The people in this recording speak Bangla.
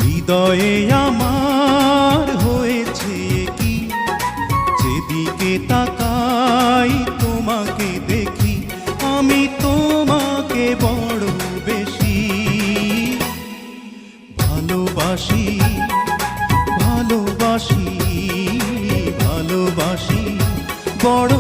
হৃদয়ে আমার হয়েছে কি, যেদিকে তাকাই তোমাকে দেখি, আমি তোমাকে বড় বেশি ভালোবাসি, ভালোবাসি, ভালোবাসি বড়।